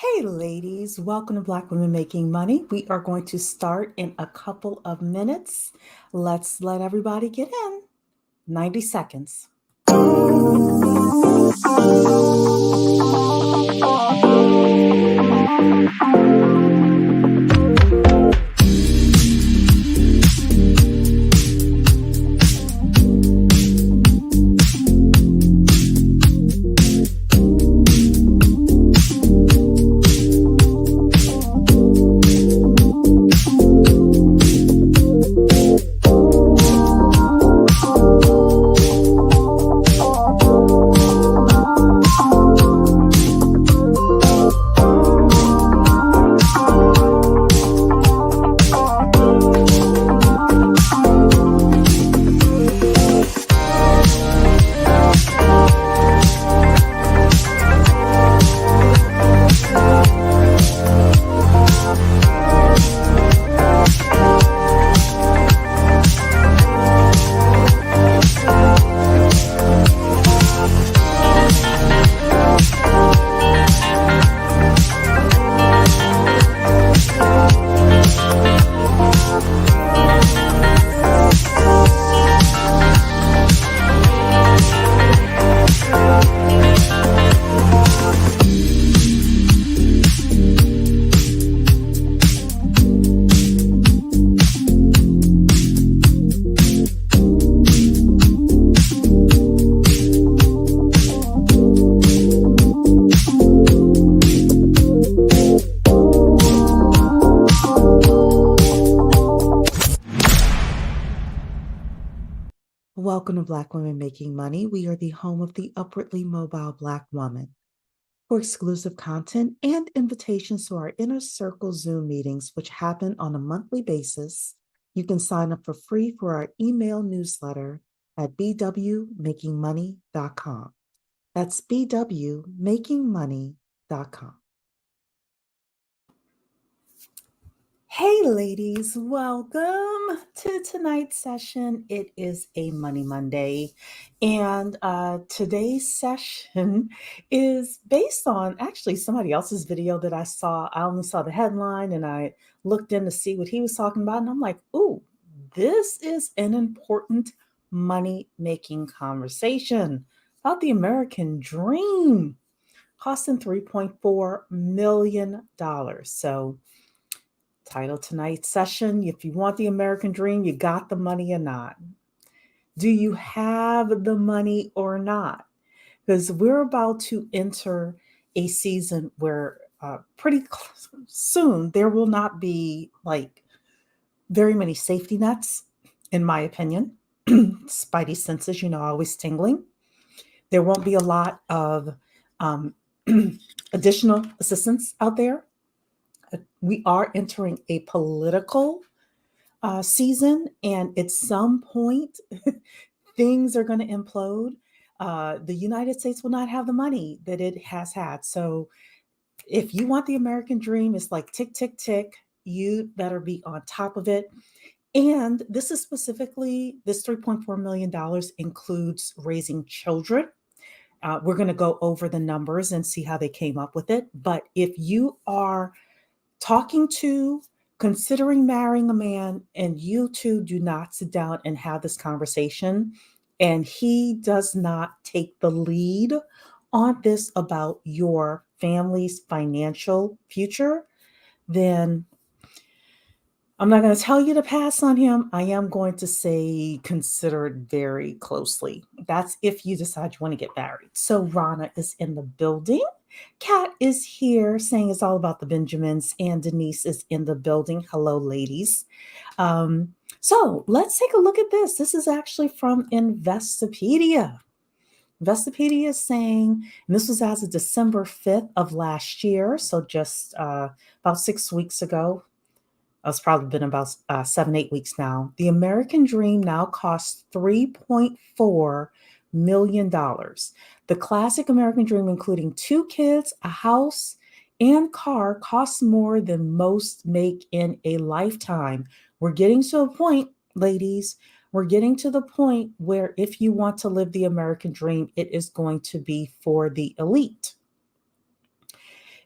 Hey, ladies, welcome to Black Women Making Money. We are going to start in a couple of minutes. Let's let everybody get in. 90 seconds. Welcome to Black Women Making Money. We are the home of the upwardly mobile Black woman. For exclusive content and invitations to our Inner Circle Zoom meetings, which happen on a monthly basis, you can sign up for free for our email newsletter at bwmakingmoney.com. That's bwmakingmoney.com. Hey, ladies, welcome to tonight's session. It is a Money Monday, and today's session is based on actually somebody else's video that I saw. I only saw the headline and I looked in to see what he was talking about, and I'm like, ooh, this is an important money-making conversation about the American dream costing $3.4 million. So, title tonight's session, if you want the American dream, you got the money or not? Do you have the money or not? Because we're about to enter a season where pretty soon there will not be like very many safety nets, in my opinion. Spidey senses, always tingling. There won't be a lot of additional assistance out there. We are entering a political season, and at some point, things are going to implode. The United States will not have the money that it has had. So, if you want the American dream, it's like tick, tick, tick. You better be on top of it. And this is specifically, this $3.4 million includes raising children. We're going to go over the numbers and see how they came up with it. But if you are considering marrying a man, and you two do not sit down and have this conversation, and he does not take the lead on this about your family's financial future, then I'm not going to tell you to pass on him. I am going to say consider it very closely. That's if you decide you want to get married. So Rana is in the building. Kat is here saying it's all about the Benjamins, and Denise is in the building. Hello, ladies. So let's take a look at this. This is actually from Investopedia. Investopedia is saying, and this was as of December 5th of last year, so just about 6 weeks ago. It's probably been about 7-8 weeks now. The American dream now costs $3.4 million. The classic American dream, including 2 kids, a house, and car, costs more than most make in a lifetime. We're getting to a point, ladies, we're getting to the point where if you want to live the American dream, it is going to be for the elite.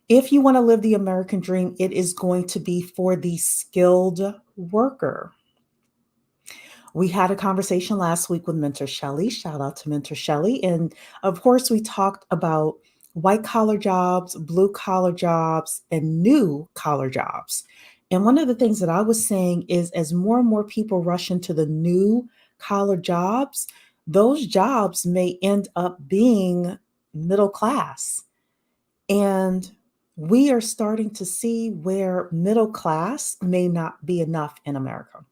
If you want to live the American dream, it is going to be for the skilled worker. We had a conversation last week with Mentor Shelley. Shout out to Mentor Shelley. And of course, we talked about white collar jobs, blue collar jobs, and new collar jobs. And one of the things that I was saying is as more and more people rush into the new collar jobs, those jobs may end up being middle class. And we are starting to see where middle class may not be enough in America.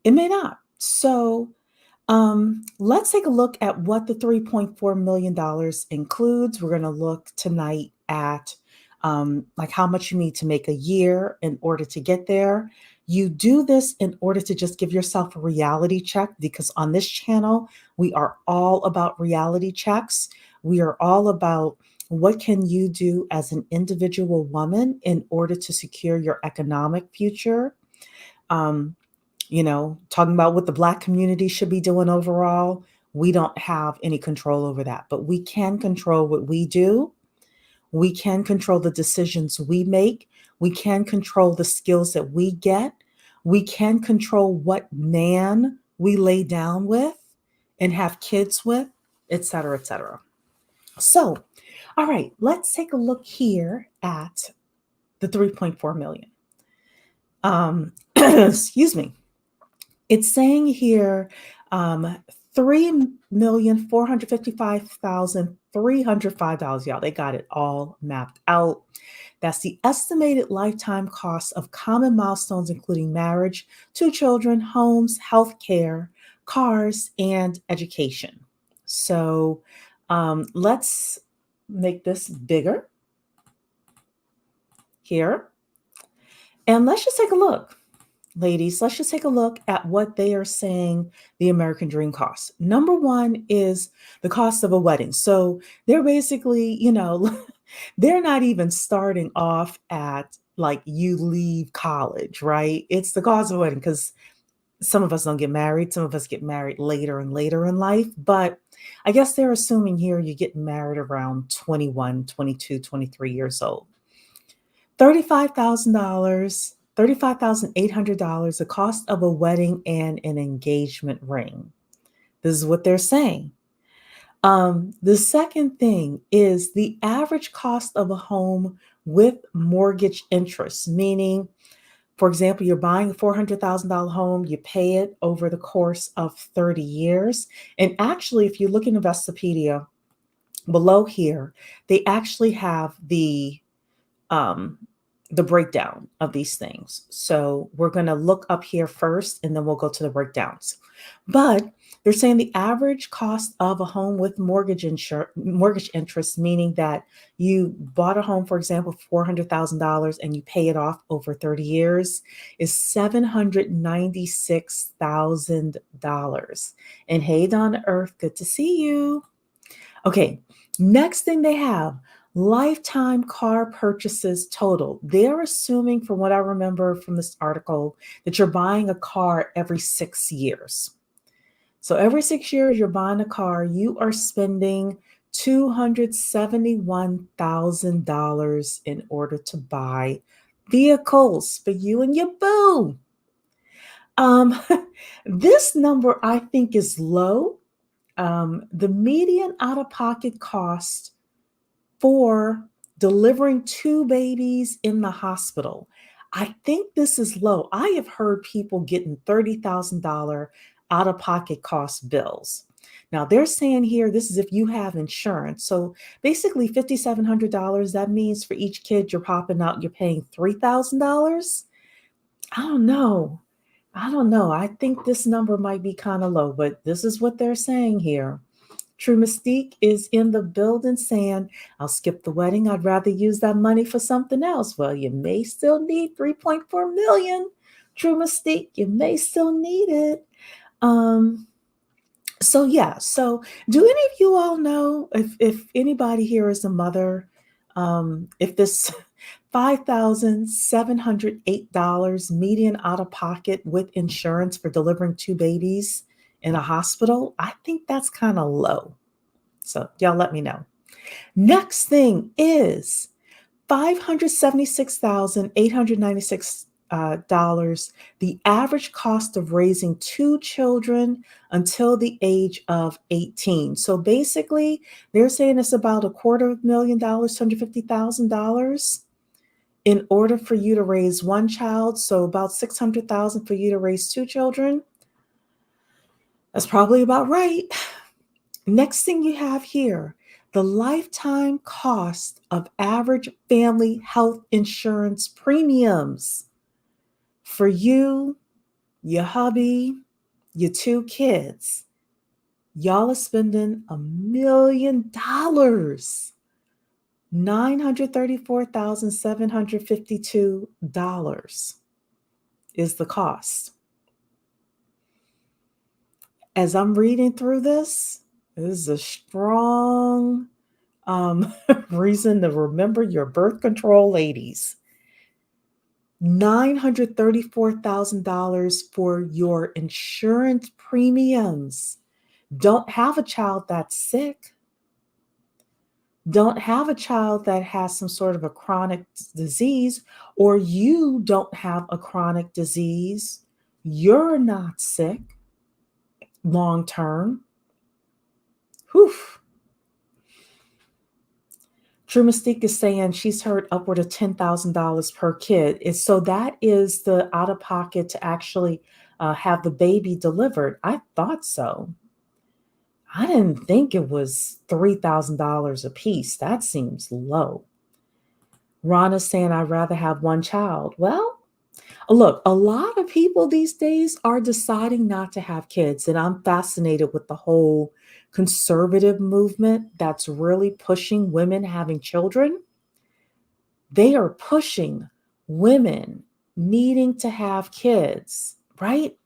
It may not. So let's take a look at what the $3.4 million includes. We're going to look tonight at like how much you need to make a year in order to get there. You do this in order to just give yourself a reality check because on this channel, we are all about reality checks. We are all about what can you do as an individual woman in order to secure your economic future. Um, talking about what the Black community should be doing overall. We don't have any control over that, but we can control what we do. We can control the decisions we make. We can control the skills that we get. We can control what man we lay down with and have kids with, et cetera, et cetera. So, all right, let's take a look here at the 3.4 million. Excuse me. It's saying here 3,455,305. Y'all, they got it all mapped out. That's the estimated lifetime cost of common milestones, including marriage, 2 children, homes, healthcare, cars, and education. So let's make this bigger here. And let's just take a look. Ladies, let's just take a look at what they are saying the American dream costs. Number one is the cost of a wedding. So they're basically, they're not even starting off at like you leave college, right? It's the cost of a wedding because some of us don't get married. Some of us get married later and later in life. But I guess they're assuming here you get married around 21, 22, 23 years old. $35,000. $35,800, the cost of a wedding and an engagement ring. This is what they're saying. The second thing is the average cost of a home with mortgage interest, meaning, for example, you're buying a $400,000 home, you pay it over the course of 30 years. And actually, if you look in Investopedia below here, they actually have the breakdown of these things. So we're going to look up here first, and then we'll go to the breakdowns. But they're saying the average cost of a home with mortgage interest, meaning that you bought a home, for example, $400,000 and you pay it off over 30 years, is $796,000. And hey, Donna Earth, good to see you. Okay, next thing they have, lifetime car purchases total. They're assuming, from what I remember from this article, that you're buying a car every 6 years. So every 6 years you're buying a car, you are spending $271,000 in order to buy vehicles for you and your boo. This number I think is low. The median out-of-pocket cost for delivering 2 babies in the hospital, I think this is low. I have heard people getting $30,000 out-of-pocket cost bills. Now they're saying here, this is if you have insurance. So basically $5,700, that means for each kid you're popping out, you're paying $3,000. I don't know. I think this number might be kind of low, but this is what they're saying here. True Mystique is in the building saying, I'll skip the wedding. I'd rather use that money for something else. Well, you may still need 3.4 million. True Mystique, you may still need it. So do any of you all know if anybody here is a mother, if this $5,708 median out of pocket with insurance for delivering 2 babies in a hospital, I think that's kind of low. So y'all let me know. Next thing is $576,896, the average cost of raising two children until the age of 18. So basically, they're saying it's about $250,000, $250,000 in order for you to raise one child. So about 600,000 for you to raise two children. That's probably about right. Next thing you have here, the lifetime cost of average family health insurance premiums for you, your hubby, your two kids. Y'all are spending $1,000,000, $934,752 is the cost. As I'm reading through this is a strong reason to remember your birth control, ladies. $934,000 for your insurance premiums. Don't have a child that's sick. Don't have a child that has some sort of a chronic disease, or you don't have a chronic disease. You're not sick long term. Whew. True Mystique is saying she's heard upward of $10,000 per kid. So that is the out of pocket to actually have the baby delivered. I thought so. I didn't think it was $3,000 a piece. That seems low. Rana's saying I'd rather have one child. Well, look, a lot of people these days are deciding not to have kids, and I'm fascinated with the whole conservative movement that's really pushing women having children. They are pushing women needing to have kids, right?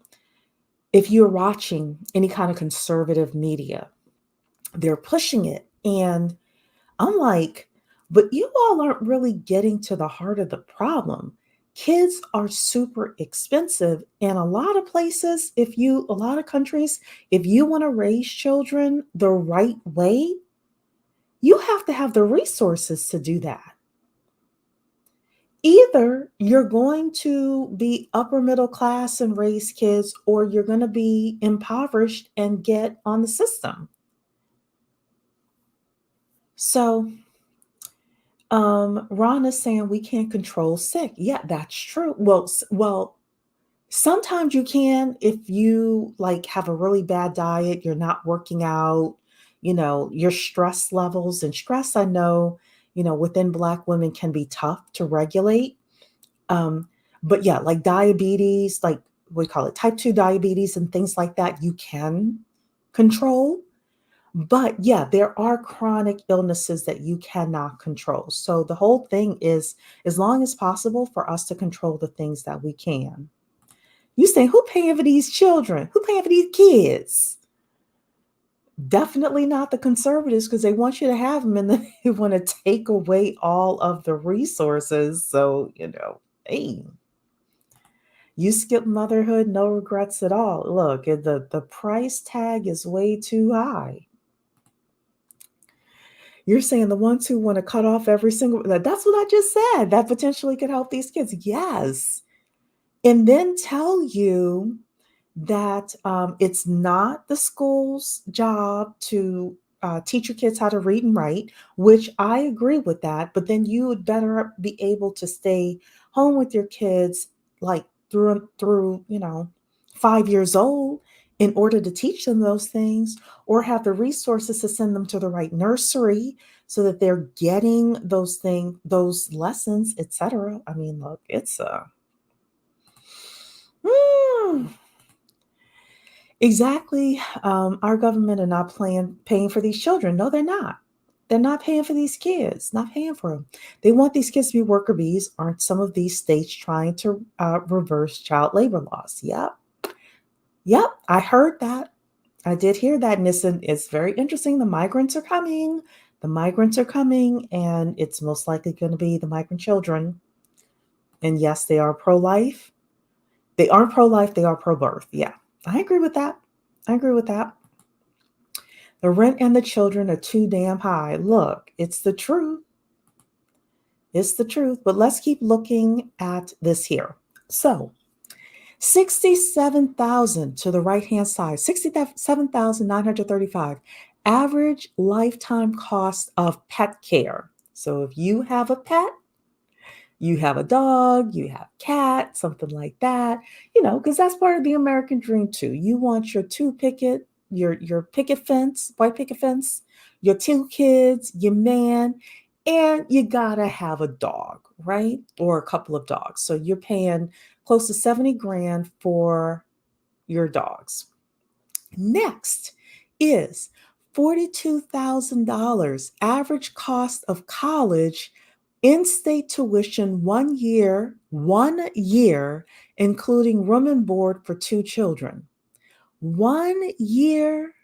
If you're watching any kind of conservative media, they're pushing it. And I'm like, but you all aren't really getting to the heart of the problem. Kids are super expensive. And a lot of places, a lot of countries, if you want to raise children the right way, you have to have the resources to do that. Either you're going to be upper middle class and raise kids, or you're going to be impoverished and get on the system. So, Ron is saying we can't control sick. Yeah, that's true. Well, sometimes you can if you like have a really bad diet, you're not working out, your stress levels and stress, I know, within Black women can be tough to regulate. Um, but yeah, like diabetes, like we call it type 2 diabetes and things like that, you can control. But yeah, there are chronic illnesses that you cannot control. So the whole thing is, as long as possible, for us to control the things that we can. You say, who paying for these children? Who paying for these kids? Definitely not the conservatives, because they want you to have them and then they want to take away all of the resources. So, hey, you skip motherhood, no regrets at all. Look, the price tag is way too high. You're saying the ones who want to cut off every single, that's what I just said, that potentially could help these kids. Yes. And then tell you that it's not the school's job to teach your kids how to read and write, which I agree with that. But then you would better be able to stay home with your kids like through 5 years old in order to teach them those things, or have the resources to send them to the right nursery so that they're getting those lessons, etc. I mean, look, it's exactly. Our government are not paying for these children. No, they're not. They're not paying for these kids, not paying for them. They want these kids to be worker bees. Aren't some of these states trying to reverse child labor laws? Yep. Yep. I heard that. I did hear that. And it's very interesting. The migrants are coming. The migrants are coming. And it's most likely going to be the migrant children. And yes, they are pro-life. They aren't pro-life. They are pro-birth. Yeah. I agree with that. I agree with that. The rent and the children are too damn high. Look, it's the truth. It's the truth. But let's keep looking at this here. So 67,000 to the right-hand side, 67,935 average lifetime cost of pet care. So if you have a pet, you have a dog, you have a cat, something like that, because that's part of the American dream too. You want your your picket fence, white picket fence, your two kids, your man, and you gotta have a dog, right? Or a couple of dogs. So you're paying close to 70 grand for your dogs. Next is $42,000 average cost of college in-state tuition 1 year, including room and board for two children. 1 year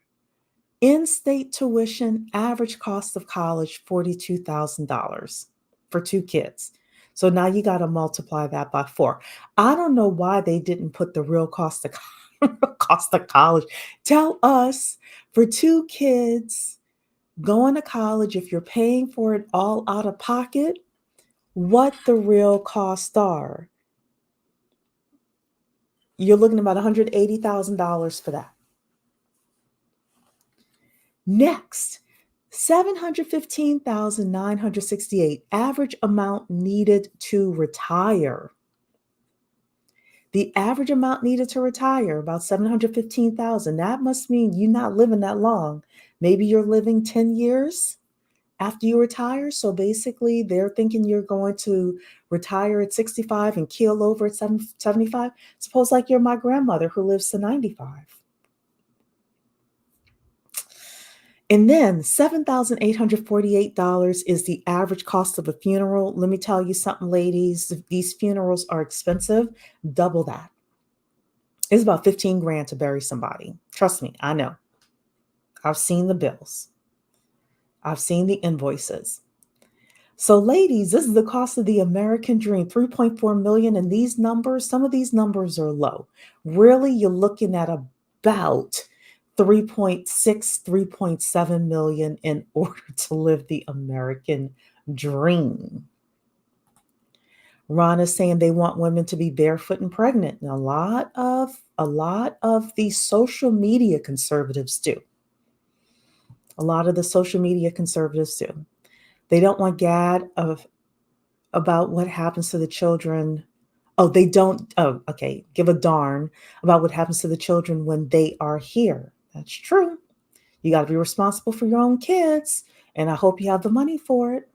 in-state tuition, average cost of college, $42,000 for two kids. So now you got to multiply that by 4. I don't know why they didn't put the real cost of cost of college. Tell us for two kids going to college, if you're paying for it all out of pocket, what the real costs are. You're looking at about $180,000 for that. Next, 715,968 average amount needed to retire. The average amount needed to retire, about 715,000. That must mean you're not living that long. Maybe you're living 10 years after you retire. So basically, they're thinking you're going to retire at 65 and keel over at 75. Suppose like you're my grandmother who lives to 95. And then $7,848 is the average cost of a funeral. Let me tell you something, ladies. If these funerals are expensive, double that. It's about 15 grand to bury somebody. Trust me, I know. I've seen the bills. I've seen the invoices. So ladies, this is the cost of the American dream, 3.4 million. And these numbers, some of these numbers are low. Really, you're looking at about 3.6, 3.7 million in order to live the American dream. Ron is saying they want women to be barefoot and pregnant. And a lot of the social media conservatives do. A lot of the social media conservatives do. They don't want gad about what happens to the children. Oh, they don't. Oh, okay. Give a darn about what happens to the children when they are here. That's true. You got to be responsible for your own kids, and I hope you have the money for it.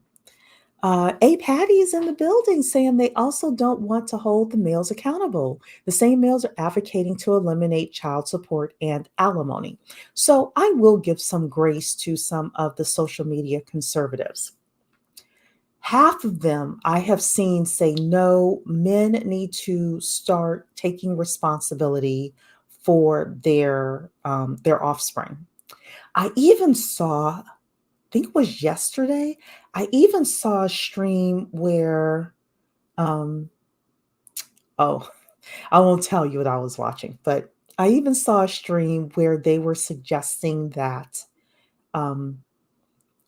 A Patty is in the building saying they also don't want to hold the males accountable. The same males are advocating to eliminate child support and alimony. So I will give some grace to some of the social media conservatives. Half of them I have seen say, no, men need to start taking responsibility for their offspring. I even saw, I think it was yesterday, I even saw a stream where, oh, I won't tell you what I was watching, but I even saw a stream where they were suggesting that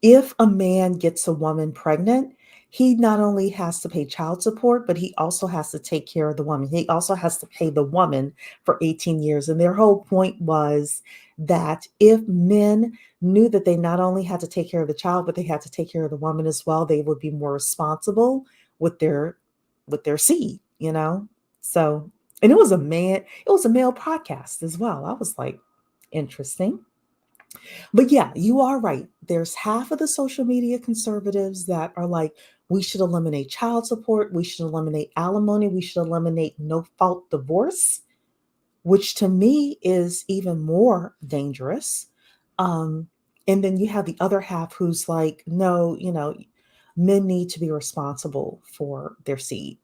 if a man gets a woman pregnant, he not only has to pay child support, but he also has to take care of the woman. He also has to pay the woman for 18 years. And their whole point was that if men knew that they not only had to take care of the child, but they had to take care of the woman as well, they would be more responsible with their seed, So, and it was a male podcast as well. I was like, interesting. But yeah, you are right. There's half of the social media conservatives that are like, we should eliminate child support, we should eliminate alimony, we should eliminate no fault divorce, which to me is even more dangerous. And then you have the other half who's like, no, men need to be responsible for their seed.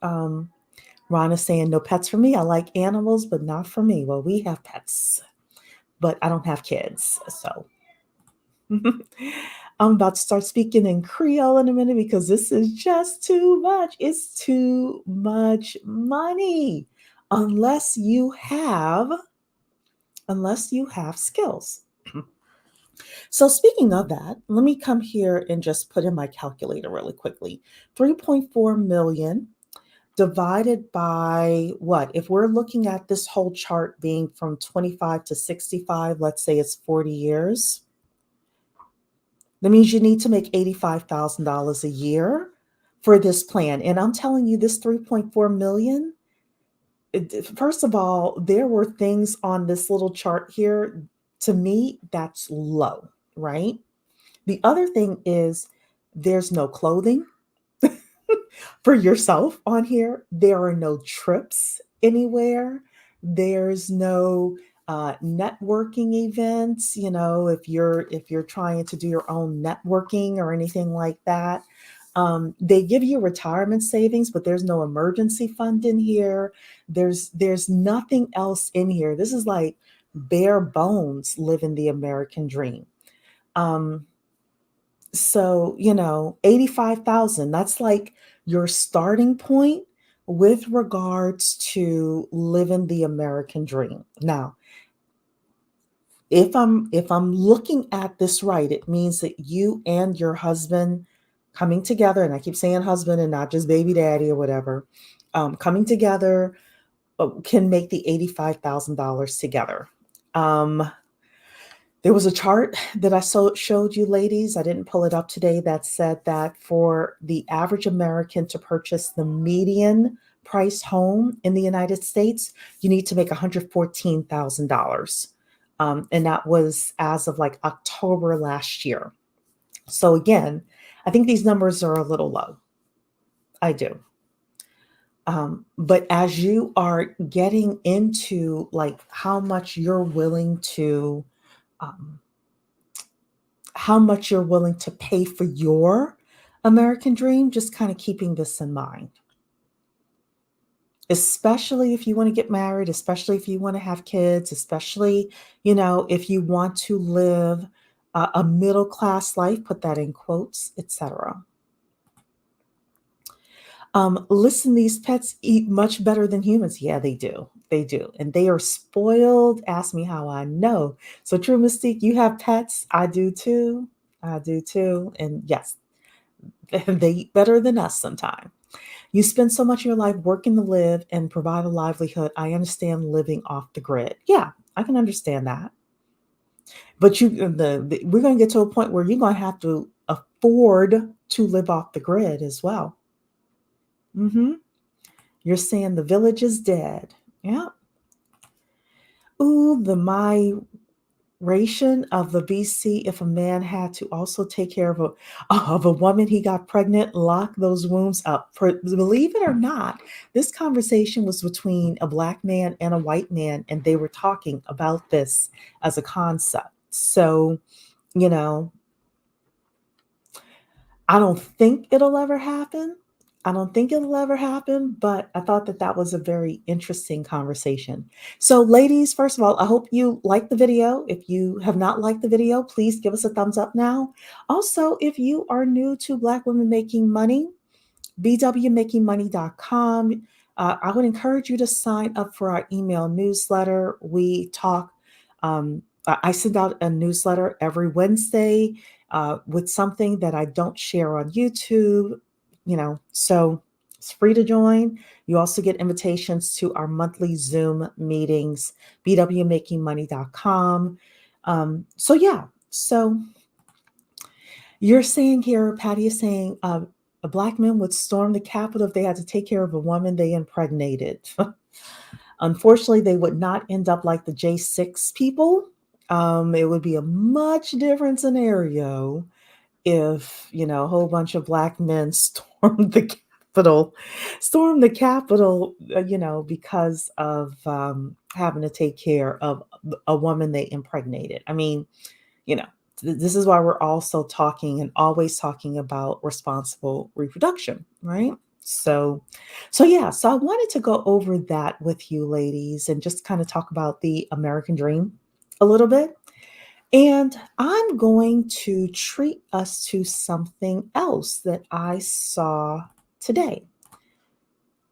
Ron is saying, no pets for me. I like animals, but not for me. Well, we have pets, but I don't have kids. So I'm about to start speaking in Creole in a minute because this is just too much. It's too much money unless you have skills. So speaking of that, let me come here and just put in my calculator really quickly. 3.4 million divided by what? If we're looking at this whole chart being from 25 to 65, let's say it's 40 years, that means you need to make $85,000 a year for this plan. And I'm telling you, this 3.4 million, first of all, there were things on this little chart here. To me, that's low, right? The other thing is there's no clothing for yourself on here. There are no trips anywhere. There's no networking events. If you're trying to do your own networking or anything like that. They give you retirement savings, but there's no emergency fund in here. There's nothing else in here. This is like bare bones living the American dream. Um, so, 85,000, that's like your starting point with regards to living the American dream. Now, if I'm looking at this right, it means that you and your husband coming together, and I keep saying husband and not just baby daddy or whatever, coming together can make the $85,000 together. Um, There was a chart that I showed you, ladies. I didn't pull it up today that said that for the average American to purchase the median price home in the United States, you need to make $114,000. And that was as of like October last year. So, again, I think these numbers are a little low. I do. But as you are getting into like um, how much you're willing to pay for your American dream, just kind of keeping this in mind. Especially if you want to get married, especially if you want to have kids, especially, if you want to live a middle class life, put that in quotes, etc. Listen, these pets eat much better than humans. Yeah, they do. They do. And they are spoiled. Ask me how I know. So, True Mystique, you have pets. I do too. I do too. And yes, they eat better than us sometimes. You spend so much of your life working to live and provide a livelihood. I understand living off the grid. Yeah, I can understand that. But we're going to get to a point where you're going to have to afford to live off the grid as well. Hmm. You're saying the village is dead. Yeah. Ooh, the migration of the BC. If a man had to also take care of a woman he got pregnant, lock those wombs up. Believe it or not, this conversation was between a black man and a white man, and they were talking about this as a concept. So, you know, I don't think it'll ever happen. I don't think it'll ever happen, but I thought that that was a very interesting conversation. So, ladies, first of all, I hope you liked the video. If you have not liked the video, please give us a thumbs up now. Also, if you are new to Black Women Making Money, bwmakingmoney.com. I would encourage you to sign up for our email newsletter. We talk, I send out a newsletter every Wednesday with something that I don't share on YouTube, so it's free to join. You also get invitations to our monthly Zoom meetings, bwmakingmoney.com. So, yeah, so you're saying here, Patty is saying, a black man would storm the Capitol if they had to take care of a woman they impregnated. Unfortunately, they would not end up like the J6 people. It would be a much different scenario if, a whole bunch of black men stormed the Capitol, because of having to take care of a woman they impregnated. I mean, you know, this is why we're also talking and always talking about responsible reproduction, right? So yeah, so I wanted to go over that with you ladies and just kind of talk about the American dream a little bit. And I'm going to treat us to something else that I saw today.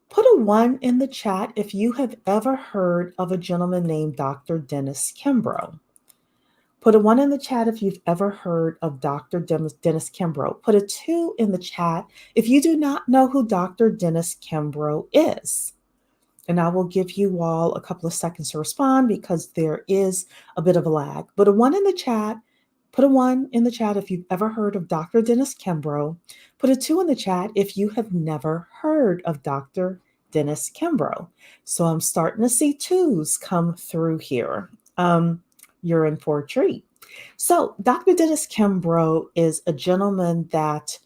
Put a 1 in the chat if you have ever heard of a gentleman named Dr. Dennis Kimbro. Put a 1 in the chat if you've ever heard of Dr. Dennis Kimbro. Put a 2 in the chat if you do not know who Dr. Dennis Kimbro is. And I will give you all a couple of seconds to respond because there is a bit of a lag. But a 1 in the chat, put a 1 in the chat if you've ever heard of Dr. Dennis Kimbro. Put a 2 in the chat if you have never heard of Dr. Dennis Kimbro. So I'm starting to see 2s come through here. You're in for a treat. So Dr. Dennis Kimbro is a gentleman that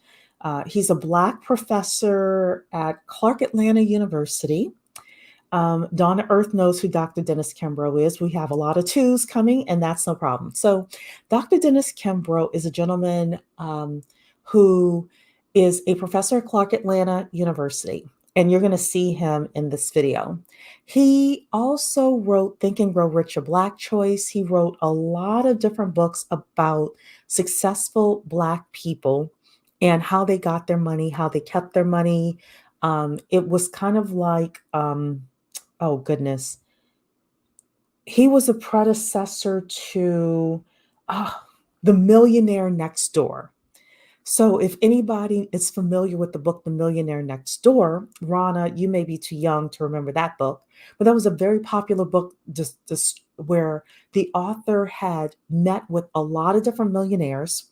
he's a Black professor at Clark Atlanta University. Donna Earth knows who Dr. Dennis Kimbro is. We have a lot of 2s coming, and that's no problem. So, Dr. Dennis Kimbro is a gentleman who is a professor at Clark Atlanta University, and you're going to see him in this video. He also wrote Think and Grow Rich, a Black Choice. He wrote a lot of different books about successful Black people and how they got their money, how they kept their money. It was kind of like, oh goodness. He was a predecessor to The Millionaire Next Door. So if anybody is familiar with the book The Millionaire Next Door, Rana, you may be too young to remember that book, but that was a very popular book just where the author had met with a lot of different millionaires,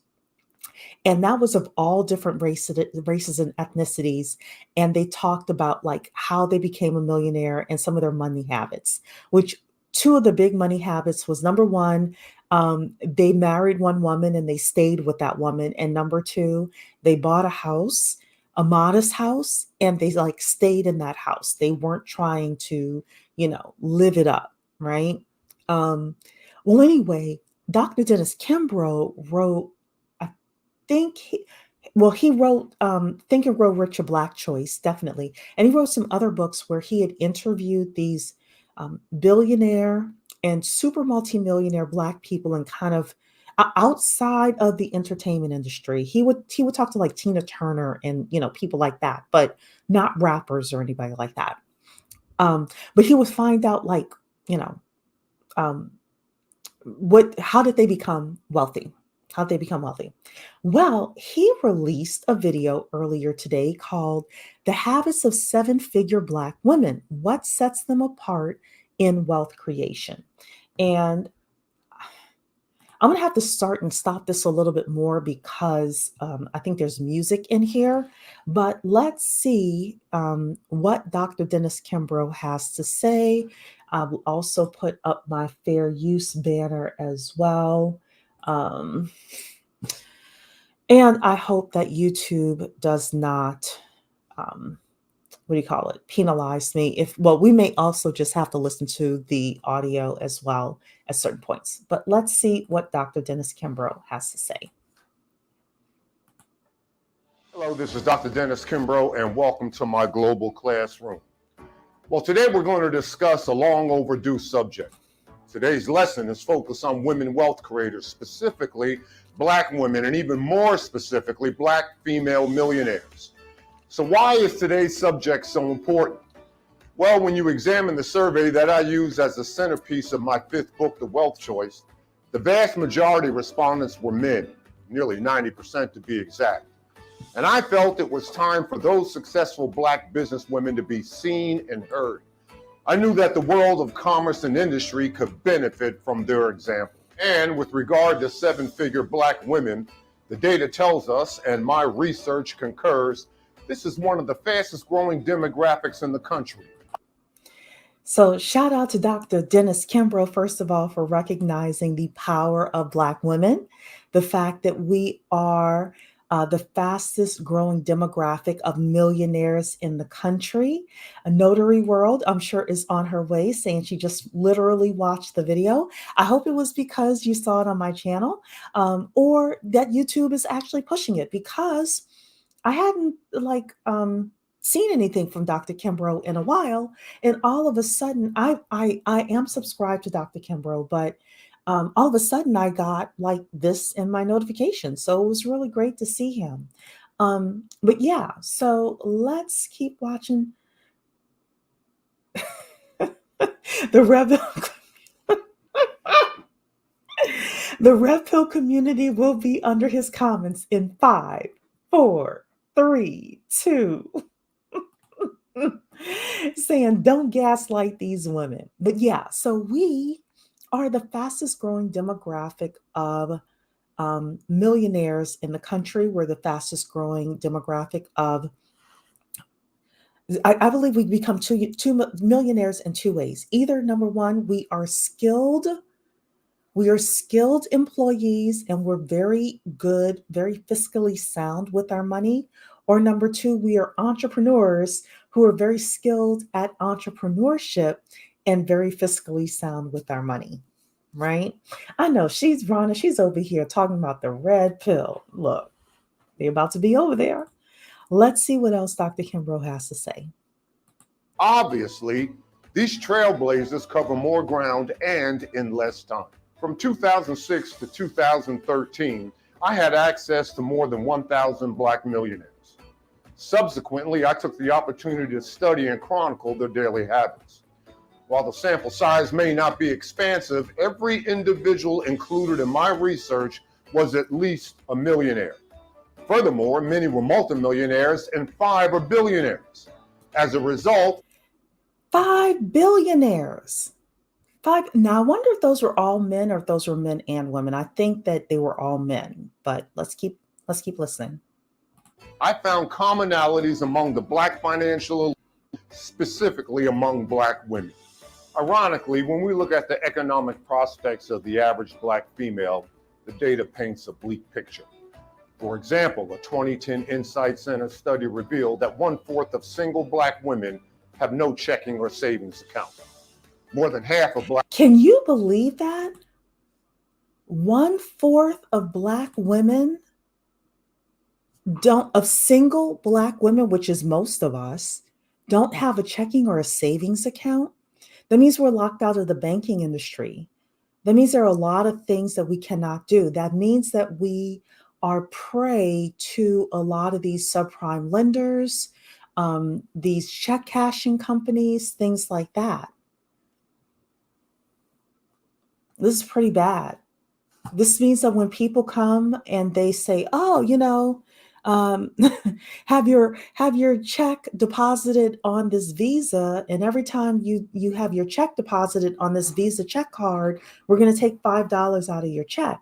and that was of all different races and ethnicities, and they talked about like how they became a millionaire and some of their money habits, which two of the big money habits was number one, they married one woman and they stayed with that woman, and number two, they bought a house, a modest house, and they like stayed in that house. They weren't trying to, live it up, right? um well, anyway, Dr. Dennis Kimbro wrote, think he wrote Think and Grow Rich, a Black Choice, definitely. And he wrote some other books where he had interviewed these billionaire and super multimillionaire Black people and kind of outside of the entertainment industry. He would talk to like Tina Turner and people like that, but not rappers or anybody like that. But he would find out like, you know, um, how did they become wealthy? How did they become wealthy? Well, he released a video earlier today called The Habits of Seven-Figure Black Women: What Sets Them Apart in Wealth Creation. And I'm going to have to start and stop this a little bit more because I think there's music in here. But let's see what Dr. Dennis Kimbro has to say. I will also put up my fair use banner as well. Um, and I hope that YouTube does not, what do you call it, penalize me. We may also just have to listen to the audio as well at certain points. But let's see what Dr. Dennis Kimbro has to say. Hello, this is Dr. Dennis Kimbro, and welcome to my global classroom. Well, today we're going to discuss a long overdue subject. Today's lesson is focused on women wealth creators, specifically Black women, and even more specifically, Black female millionaires. So why is today's subject so important? Well, when you examine the survey that I use as the centerpiece of my 5th book, The Wealth Choice, the vast majority of respondents were men, nearly 90% to be exact. And I felt it was time for those successful Black businesswomen to be seen and heard. I knew that the world of commerce and industry could benefit from their example. And with regard to 7-figure Black women, the data tells us, and my research concurs, this is one of the fastest growing demographics in the country. So shout out to Dr. Dennis Kimbro, first of all, for recognizing the power of Black women, the fact that we are the fastest growing demographic of millionaires in the country. A Notary World, I'm sure, is on her way saying she just literally watched the video. I hope it was because you saw it on my channel, or that YouTube is actually pushing it, because I hadn't seen anything from Dr. Kimbro in a while, and all of a sudden, I am subscribed to Dr. Kimbro, but all of a sudden I got like this in my notification, so it was really great to see him. But yeah, so let's keep watching. The rebel. The red pill community will be under his comments in 5, 4, 3, 2, saying, don't gaslight these women. But yeah, so we are the fastest growing demographic of millionaires in the country. We're the fastest growing demographic of, I believe we become two millionaires in two ways. Either number one, we are skilled employees and we're very good, very fiscally sound with our money. Or number two, we are entrepreneurs who are very skilled at entrepreneurship and very fiscally sound with our money. Right? I know she's Rhonda, she's over here talking about the red pill. Look, they're about to be over there. Let's see what else Dr. Kimbro has to say. Obviously, these trailblazers cover more ground and in less time. From 2006 to 2013, I had access to more than 1,000 Black millionaires. Subsequently, I took the opportunity to study and chronicle their daily habits. While the sample size may not be expansive, every individual included in my research was at least a millionaire. Furthermore, many were multimillionaires and 5 are billionaires. As a result, 5 billionaires. Now I wonder if those were all men or if those were men and women. I think that they were all men, but let's keep listening. I found commonalities among the Black financial elite, specifically among Black women. Ironically, when we look at the economic prospects of the average Black female, the data paints a bleak picture. For example, a 2010 Insight Center study revealed that 1/4 of single Black women have no checking or savings account. More than half of Black. Can you believe that? 1/4 of Black women of single Black women, which is most of us, don't have a checking or a savings account. That means we're locked out of the banking industry. That means there are a lot of things that we cannot do. That means that we are prey to a lot of these subprime lenders, these check cashing companies, things like that. This is pretty bad. This means that when people come and they say, "Oh, have your check deposited on this Visa, and every time you have your check deposited on this Visa check card, we're going to take $5 out of your check."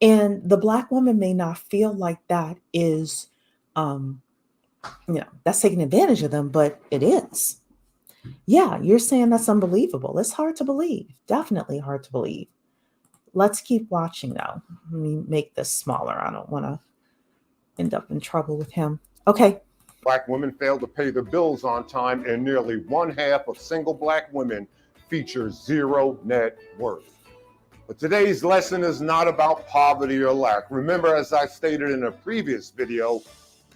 And the Black woman may not feel like that is, that's taking advantage of them, but it is. Yeah, you're saying that's unbelievable. It's hard to believe. Definitely hard to believe. Let's keep watching now. Let me make this smaller. I don't want to end up in trouble with him. Okay. Black women fail to pay their bills on time, and nearly 1/2 of single Black women feature zero net worth. But today's lesson is not about poverty or lack. Remember, as I stated in a previous video,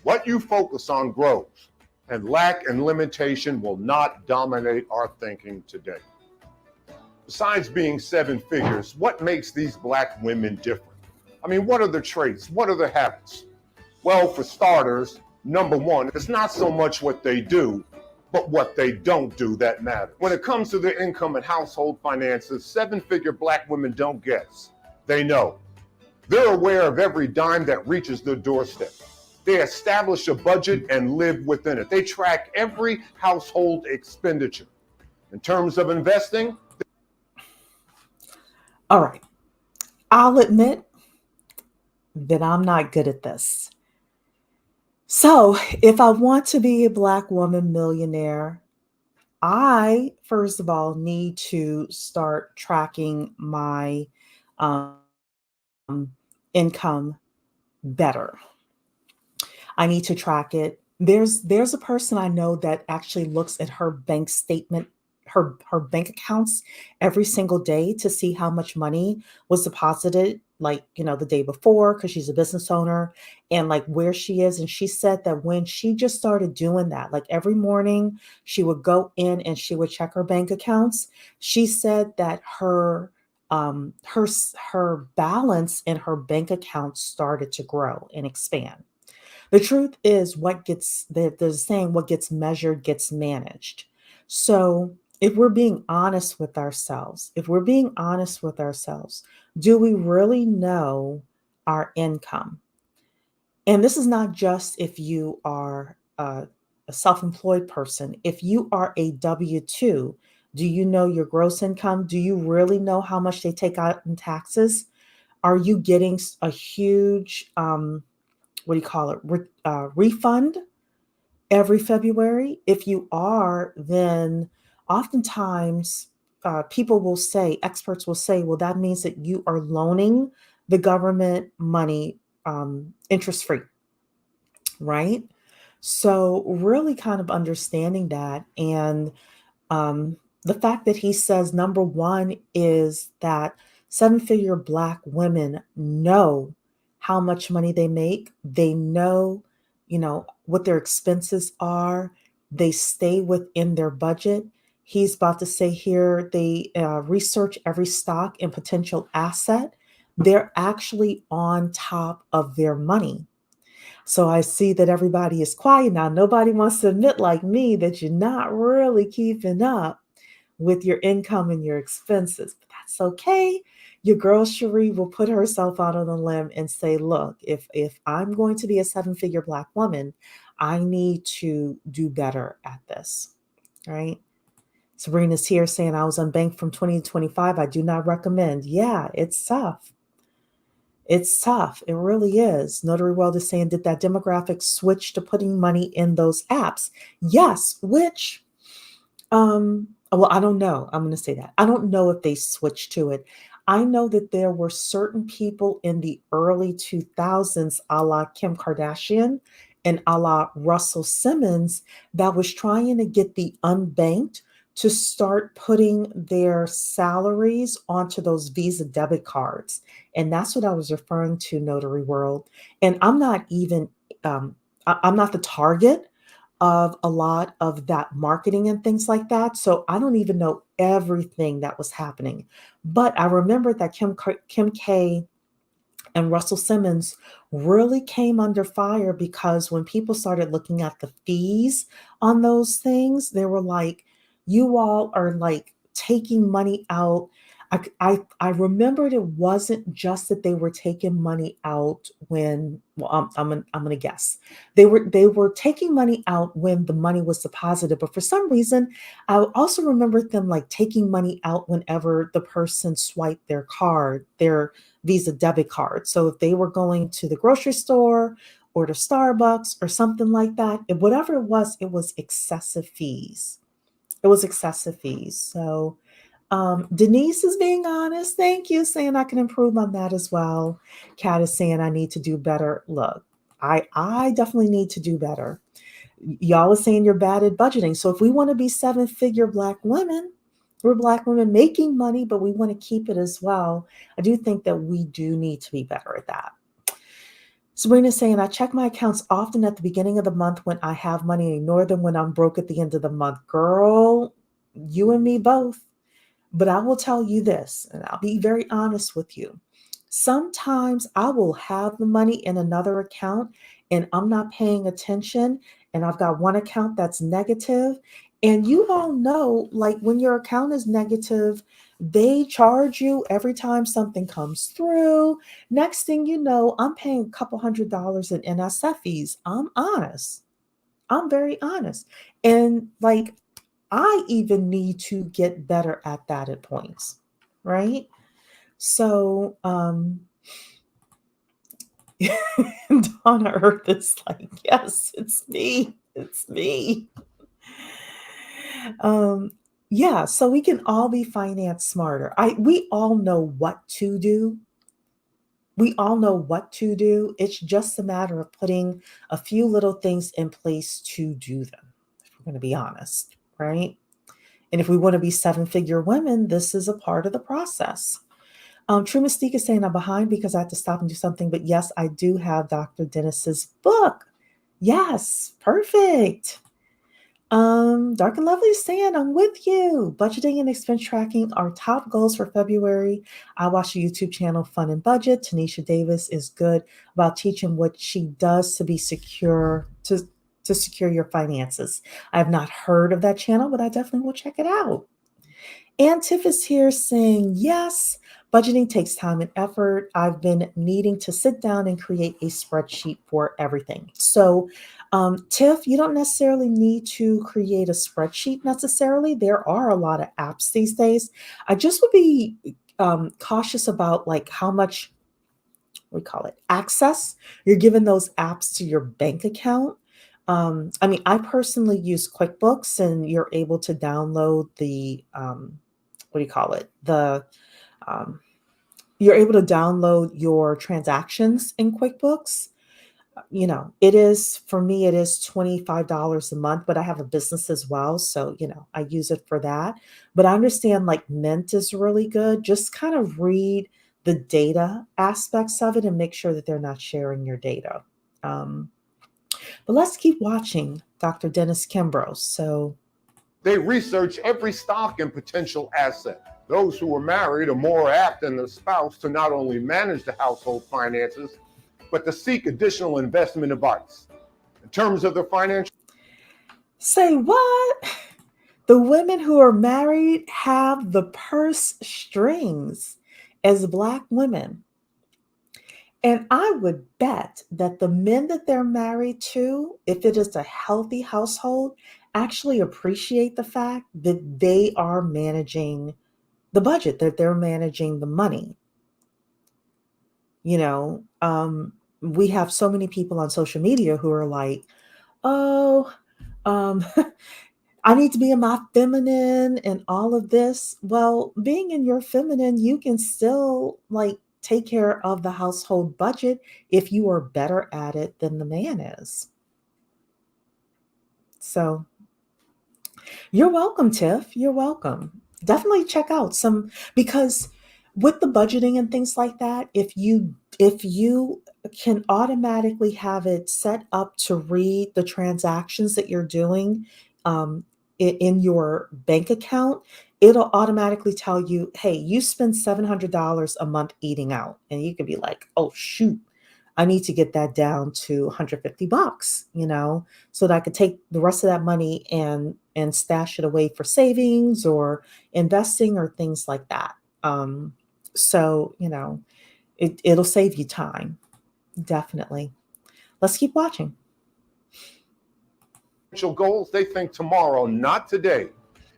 what you focus on grows, and lack and limitation will not dominate our thinking today. Besides being 7 figures, what makes these Black women different? I mean, what are their traits? What are their habits? Well, for starters, number one, it's not so much what they do, but what they don't do that matters. When it comes to their income and household finances, 7-figure Black women don't guess. They know. They're aware of every dime that reaches their doorstep. They establish a budget and live within it. They track every household expenditure. In terms of investing, all right. I'll admit that I'm not good at this. So if I want to be a Black woman millionaire, I, first of all, need to start tracking my income better. I need to track it. There's a person I know that actually looks at her bank statement, her bank accounts every single day to see how much money was deposited, like, the day before, because she's a business owner, and like where she is. And she said that when she just started doing that, like every morning she would go in and she would check her bank accounts. She said that her balance in her bank account started to grow and expand. The truth is, there's a saying, what gets measured gets managed. So if we're being honest with ourselves, do we really know our income? And this is not just if you are a self employed person. If you are a W 2, do you know your gross income? Do you really know how much they take out in taxes? Are you getting a huge, what do you call it, refund every February? If you are, then oftentimes people will say, experts will say, well, that means that you are loaning the government money interest free, right? So, really kind of understanding that. And um, the fact that he says number one is that seven-figure Black women know how much money they make. They know, what their expenses are. They stay within their budget. He's about to say here they research every stock and potential asset. They're actually on top of their money. So I see that everybody is quiet now. Nobody wants to admit, like me, that you're not really keeping up with your income and your expenses. But that's okay. Your girl Cherie will put herself out on a limb and say, look, if I'm going to be a seven-figure Black woman, I need to do better at this. Right? Sabrina's here saying I was unbanked from 2025. I do not recommend. Yeah, it's tough. It's tough. It really is. Notary World is saying, did that demographic switch to putting money in those apps? Yes, which, well, I don't know. I'm going to say that. I don't know if they switched to it. I know that there were certain people in the early 2000s, a la Kim Kardashian and a la Russell Simmons, that was trying to get the unbanked to start putting their salaries onto those Visa debit cards. And that's what I was referring to, Notary World. And I'm not even, I'm not the target of a lot of that marketing and things like that. So I don't even know everything that was happening. But I remember that Kim K and Russell Simmons really came under fire because when people started looking at the fees on those things, they were like, you all are like taking money out. I remembered it wasn't just that they were taking money out when, well, I'm gonna guess they were taking money out when the money was deposited, but for some reason I also remember them like taking money out whenever the person swiped their card, their Visa debit card. So if they were going to the grocery store or to Starbucks or something like that, whatever it was excessive fees. It was excessive fees. So Denise is being honest. Thank you, saying I can improve on that as well. Kat is saying I need to do better. Look, I definitely need to do better. Y'all are saying you're bad at budgeting. So if we want to be seven-figure Black women, we're Black women making money, but we want to keep it as well. I do think that we do need to be better at that. Sabrina's saying, I check my accounts often at the beginning of the month when I have money and ignore them when I'm broke at the end of the month. Girl, you and me both. But I will tell you this, and I'll be very honest with you. Sometimes I will have the money in another account and I'm not paying attention, and I've got one account that's negative. And you all know, like when your account is negative, they charge you every time something comes through. Next thing you know, I'm paying a couple $100 in NSF fees. I'm honest. I'm very honest. And like, I even need to get better at that at points, right? So, Donna Earth is like, yes, it's me. It's me. Um, yeah, so we can all be finance smarter. We all know what to do. We all know what to do. It's just a matter of putting a few little things in place to do them, if we're going to be honest, right? And if we want to be seven-figure women, this is a part of the process. True Mystique is saying I'm behind because I have to stop and do something. But yes, I do have Dr. Dennis's book. Yes, perfect. Dark and Lovely is saying I'm with you. Budgeting and expense tracking are top goals for February. I watch the YouTube channel Fun and Budget. Tanisha Davis is good about teaching what she does to be secure, to secure your finances. I have not heard of that channel, but I definitely will check it out. And Tiff is here saying, yes, budgeting takes time and effort. I've been needing to sit down and create a spreadsheet for everything. So, Tiff, you don't necessarily need to create a spreadsheet necessarily. There are a lot of apps these days. I just would be cautious about like how much we call it access you're giving those apps to your bank account. I mean, I personally use QuickBooks, and you're able to download the what do you call it? Um, you're able to download your transactions in QuickBooks. It is for me, it is $25 a month, but I have a business as well. So, I use it for that. But I understand like Mint is really good. Just kind of read the data aspects of it and make sure that they're not sharing your data. Um, but let's keep watching Dr. Dennis Kimbro. So, They research every stock and potential asset. Those who are married are more apt than their spouse to not only manage the household finances, but to seek additional investment advice. In terms of their financial say what? The women who are married have the purse strings as Black women. And I would bet that the men that they're married to, if it is a healthy household, actually appreciate the fact that they are managing the budget, that they're managing the money. You know, we have so many people on social media who are like, oh, um, I need to be in my feminine and all of this. Well, being in your feminine, you can still like take care of the household budget if you are better at it than the man is. So you're welcome, Tiff. You're welcome. Definitely check out some because with the budgeting and things like that, if you can automatically have it set up to read the transactions that you're doing in your bank account, it'll automatically tell you, hey, you spend $700 a month eating out. And you can be like, oh, shoot, I need to get that down to 150 bucks, so that I could take the rest of that money and stash it away for savings or investing or things like that. So, it'll save you time. Definitely. Let's keep watching. goals, they think tomorrow, not today.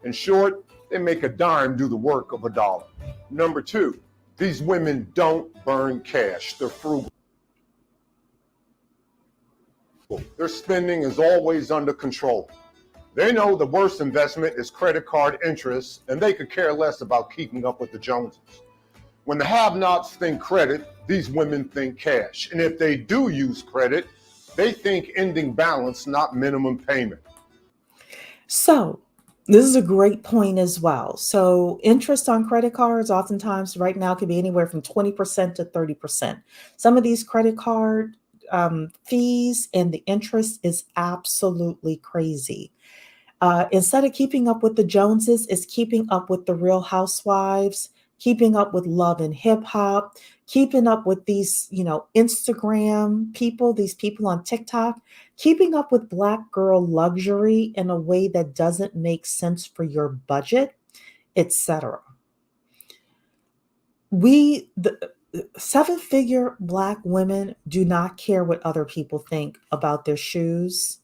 In short, they make a dime do the work of a dollar. Number two, these women don't burn cash. They're frugal. Their spending is always under control. They know the worst investment is credit card interest, and they could care less about keeping up with the Joneses. When the have-nots think credit, these women think cash. And if they do use credit, they think ending balance, not minimum payment. So, this is a great point as well. So, interest on credit cards oftentimes right now could be anywhere from 20% to 30%. Some of these credit card fees and the interest is absolutely crazy. Instead of keeping up with the Joneses, it's keeping up with the Real Housewives, keeping up with Love and Hip Hop, keeping up with these, Instagram people, these people on TikTok, keeping up with Black girl luxury in a way that doesn't make sense for your budget, etc. The seven-figure Black women do not care what other people think about their shoes,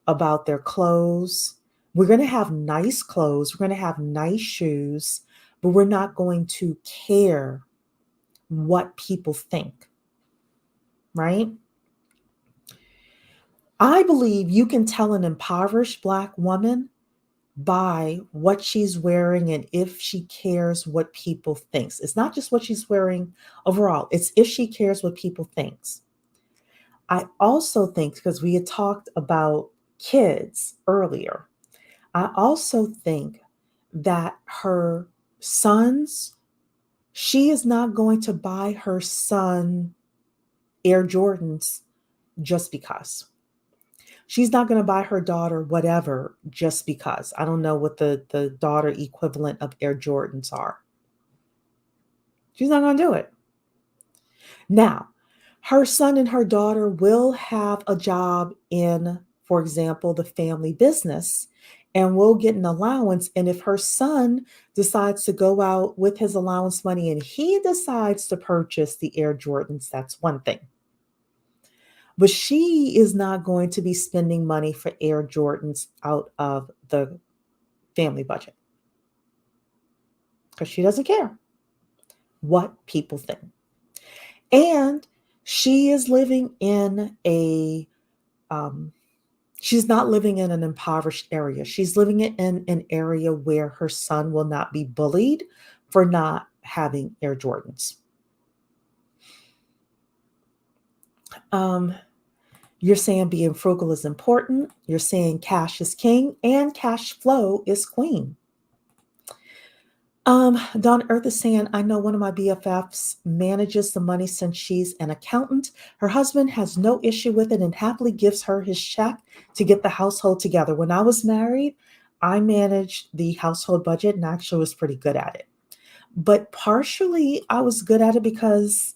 about their clothes. We're going to have nice clothes, we're going to have nice shoes, but we're not going to care what people think, right? I believe you can tell an impoverished Black woman by what she's wearing and if she cares what people thinks. It's not just what she's wearing overall, it's if she cares what people thinks. I also think, because we had talked about kids earlier, I also think that her sons, she is not going to buy her son Air Jordans just because. She's not going to buy her daughter whatever just because. I don't know what the daughter equivalent of Air Jordans are. She's not going to do it. Now, her son and her daughter will have a job in for example, the family business, and we'll get an allowance. And if her son decides to go out with his allowance money and he decides to purchase the Air Jordans, that's one thing. But she is not going to be spending money for Air Jordans out of the family budget because she doesn't care what people think. And she is living in she's not living in an impoverished area. She's living in an area where her son will not be bullied for not having Air Jordans. You're saying being frugal is important. You're saying cash is king and cash flow is queen. Dawn Earth is saying, I know one of my BFFs manages the money since she's an accountant. Her husband has no issue with it and happily gives her his check to get the household together. When I was married, I managed the household budget and actually was pretty good at it. But partially I was good at it because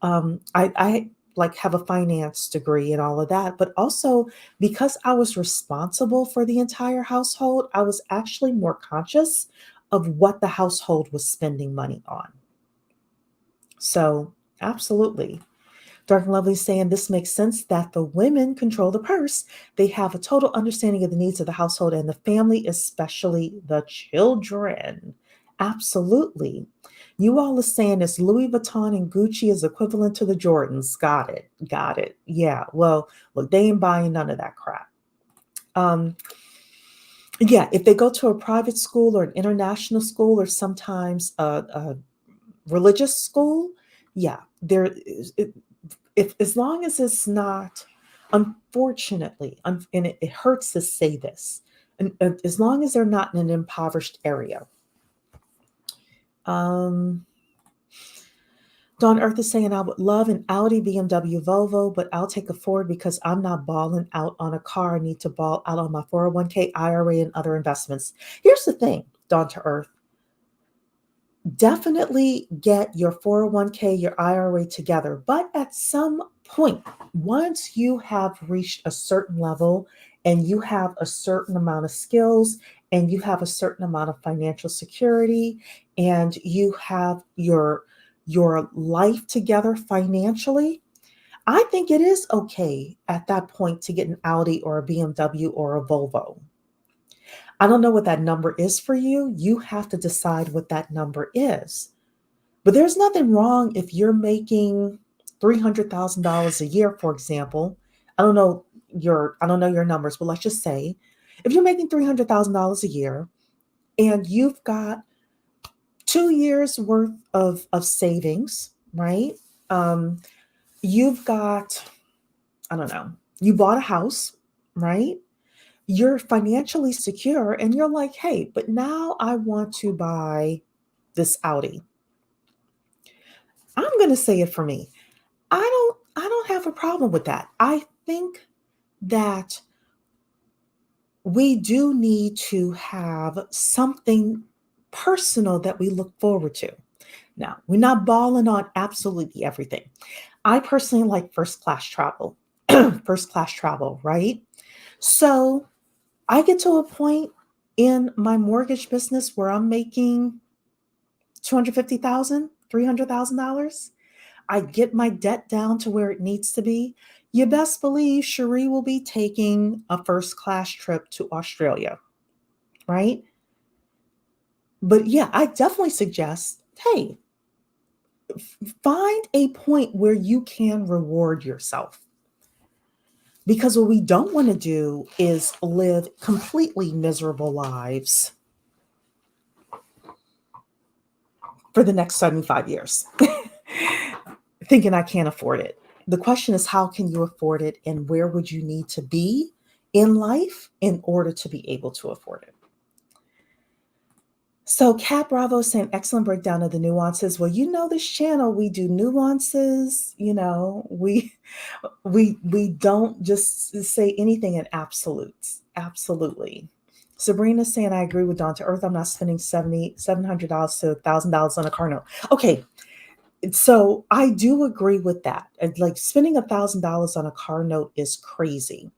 I like have a finance degree and all of that, but also because I was responsible for the entire household, I was actually more conscious of what the household was spending money on. So absolutely. Dark and Lovely saying this makes sense that the women control the purse. They have a total understanding of the needs of the household and the family, especially the children. Absolutely. You all are saying this Louis Vuitton and Gucci is equivalent to the Jordans. Got it. Got it. Yeah. Well, look, they ain't buying none of that crap. Yeah, if they go to a private school or an international school or sometimes a religious school, yeah, if as long as it's not, unfortunately, and it hurts to say this, and as long as they're not in an impoverished area. Dawn Earth is saying, I would love an Audi, BMW, Volvo, but I'll take a Ford because I'm not balling out on a car. I need to ball out on my 401k, IRA, and other investments. Here's the thing, Dawn to Earth. Definitely get your 401k, your IRA together. But at some point, once you have reached a certain level and you have a certain amount of skills and you have a certain amount of financial security and you have your life together financially, I think it is okay at that point to get an Audi or a BMW or a Volvo. I don't know what that number is for you. You have to decide what that number is. But there's nothing wrong if you're making $300,000 a year, for example. I don't know your numbers, but let's just say if you're making $300,000 a year and you've got 2 years worth of savings, right? You've got, I don't know, you bought a house, right? You're financially secure and you're like, hey, but now I want to buy this Audi. I'm going to say it for me. I don't have a problem with that. I think that we do need to have something personal that we look forward to. Now, we're not balling on absolutely everything. I personally like first class travel, right? So I get to a point in my mortgage business where I'm making $250,000, $300,000. I get my debt down to where it needs to be. You best believe Cherie will be taking a first class trip to Australia, right? But yeah, I definitely suggest, hey, find a point where you can reward yourself. Because what we don't want to do is live completely miserable lives for the next 75 years, thinking I can't afford it. The question is, how can you afford it and where would you need to be in life in order to be able to afford it? So Cat Bravo saying, excellent breakdown of the nuances. Well, you know this channel, we do nuances, we don't just say anything in absolutes. Absolutely. Sabrina saying, I agree with Dawn to Earth. I'm not spending $700 to $1,000 on a car note. Okay. So I do agree with that. And like spending $1,000 on a car note is crazy.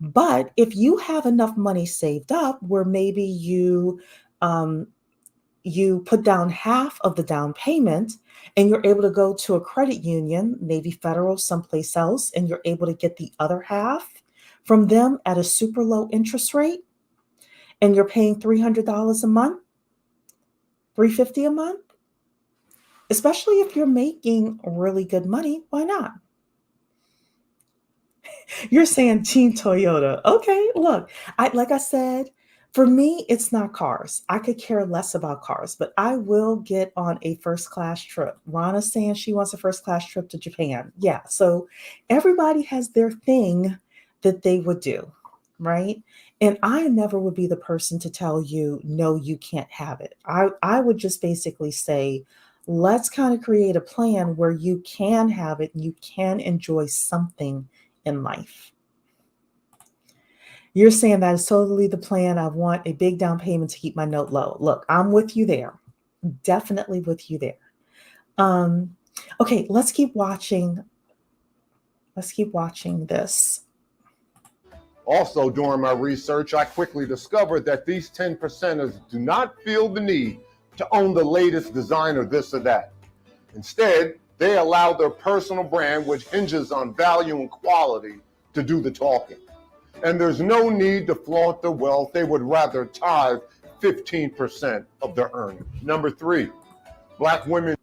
But if you have enough money saved up where maybe um, you put down half of the down payment and you're able to go to a credit union, maybe federal, someplace else, and you're able to get the other half from them at a super low interest rate, and you're paying $300 a month, 350 a month, especially if you're making really good money, why not? You're saying Team Toyota. Okay, look, like I said, for me, it's not cars. I could care less about cars, but I will get on a first class trip. Rana's saying she wants a first class trip to Japan. Yeah, so everybody has their thing that they would do, right? And I never would be the person to tell you, no, you can't have it. I would just basically say, let's kind of create a plan where you can have it and you can enjoy something in life. You're saying that is totally the plan. I want a big down payment to keep my note low. Look, I'm with you there. Definitely with you there. Um, okay, let's keep watching. Let's keep watching this. Also, during my research, I quickly discovered that these 10 percenters do not feel the need to own the latest design or this or that. Instead, they allow their personal brand, which hinges on value and quality, to do the talking. And there's no need to flaunt their wealth. They would rather tithe 15% of their earnings. Number 3, Black women.